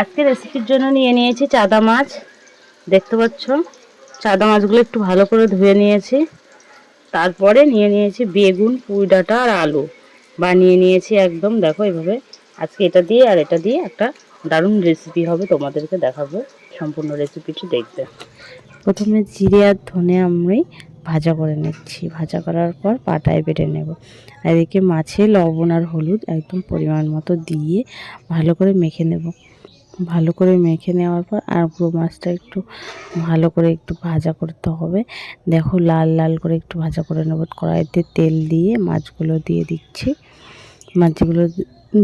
আজকে রেসিপির জন্য নিয়ে নিয়েছি চাদা মাছ। দেখতে পাচ্ছ চাদা মাছগুলো একটু ভালো করে ধুয়ে নিয়েছি। তারপরে নিয়ে নিয়েছি বেগুন, পুঁই ডাঁটা আর আলু বানিয়ে নিয়েছি একদম। দেখো এভাবে আজকে এটা দিয়ে আর এটা দিয়ে একটা দারুণ রেসিপি হবে, তোমাদেরকে দেখাবো। সম্পূর্ণ রেসিপিটি দেখবে। প্রথমে জিরে আর ধনে আমি ভাজা করে নিচ্ছি। ভাজা করার পর পাটায় বেটে নেব। আর এদিকে মাছে লবণ আর হলুদ একদম পরিমাণ মতো দিয়ে ভালো করে মেখে নেব। ভালো করে মেখে নেওয়ার পর আর পুরো মাছটা একটু ভালো করে একটু ভাজা করতে হবে। দেখো লাল লাল করে একটু ভাজা করে নেব। কড়াইতে তেল দিয়ে মাছগুলো দিয়ে দিচ্ছি। মাছগুলো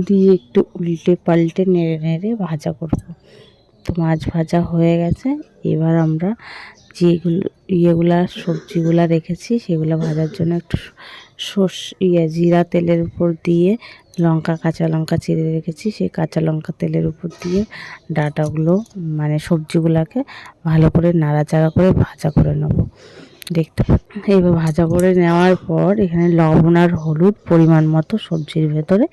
দিয়ে একটু উল্টে পাল্টে নেড়ে নেড়ে ভাজা করব। তো মাছ ভাজা হয়ে গেছে। এবার আমরা যেগুলো সবজিগুলা রেখেছি সেগুলো ভাজার জন্য একটু জিরা তেলের উপর দিয়ে কাঁচা লঙ্কা চিড়ে রেখেছি, সেই কাঁচা লঙ্কা তেলের উপর দিয়ে ডাঁটাগুলো সবজিগুলোকে ভালো করে নাড়াচাড়া করে ভাজা করে নেব। দেখতে পাচ্ছি এইভাবে ভাজা করে নেওয়ার পর এখানে লবণ আর হলুদ পরিমাণ মতো সবজির ভেতরে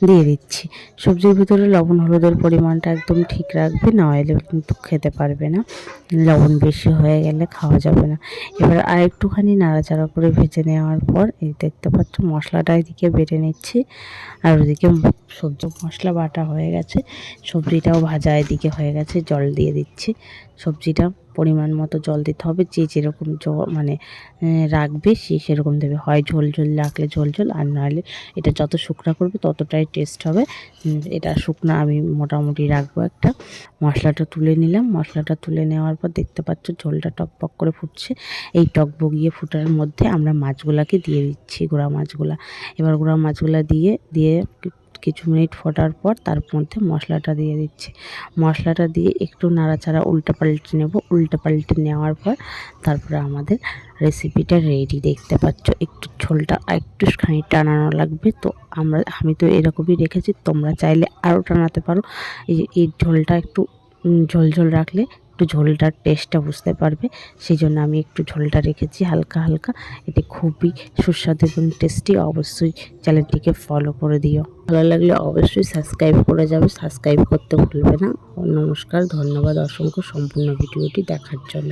দিয়ে দিচ্ছি। সবজির ভিতরে লবণ হলুদের পরিমাণটা একদম ঠিক রাখবে, নইলে কিন্তু খেতে পারবে না। লবণ বেশি হয়ে গেলে খাওয়া যাবে না। এবার আর একটুখানি নাড়াচাড়া করে ভেজে নেওয়ার পর এই দেখতে পাচ্ছ মশলাটা এদিকে বেটে নিচ্ছি, আর ওদিকে সবজি মশলা বাটা হয়ে গেছে। সবজিটাও ভাজা এদিকে হয়ে গেছে। জল দিয়ে দিচ্ছি। সবজিটা পরিমাণ মতো জল দিতে হবে। যে যেরকম রাখবে সে সেরকম দেবে। হয় ঝোল ঝোল রাখলে ঝোল ঝোল, আর নাহলে এটা যত শুকনা করবে ততটাই টেস্ট হবে। এটা শুকনা আমি মোটামুটি রাখবো একটা। মশলাটা তুলে নিলাম। মশলাটা তুলে নেওয়ার পর দেখতে পাচ্ছ ঝোলটা টকবক করে ফুটছে। এই টকবগিয়ে ফুটার মধ্যে আমরা মাছগুলাকে দিয়ে দিচ্ছি, গুঁড়া মাছগুলা। এবার গুঁড়া মাছগুলা দিয়ে কিছু মিনিট ফোটার পর তার মধ্যে মশলাটা দিয়ে দিচ্ছি। মশলাটা দিয়ে একটু নাড়াচাড়া উল্টে পাল্টে নেব। উল্টে পাল্টে নেওয়ার পর তারপরে আমাদের রেসিপিটা রেডি। দেখতে পাচ্ছ একটু ঝোলটা একটুখানি টানানো লাগবে। তো আমি তো এরকমই রেখেছি, তোমরা চাইলে আরও টানাতে পারো। এই ঝোলটা একটু ঝোল ঝোল রাখলে একটু ঝোলটার টেস্টটা বুঝতে পারবে। সেই জন্য আমি একটু ঝোলটা রেখেছি হালকা হালকা। এটি খুবই সুস্বাদু এবং টেস্টি। অবশ্যই চ্যানেলটিকে ফলো করে দিও। ভালো লাগলে অবশ্যই সাবস্ক্রাইব করে যাবে। সাবস্ক্রাইব করতে ভুলবে না। নমস্কার, ধন্যবাদ অসংখ্য সম্পূর্ণ ভিডিওটি দেখার জন্য।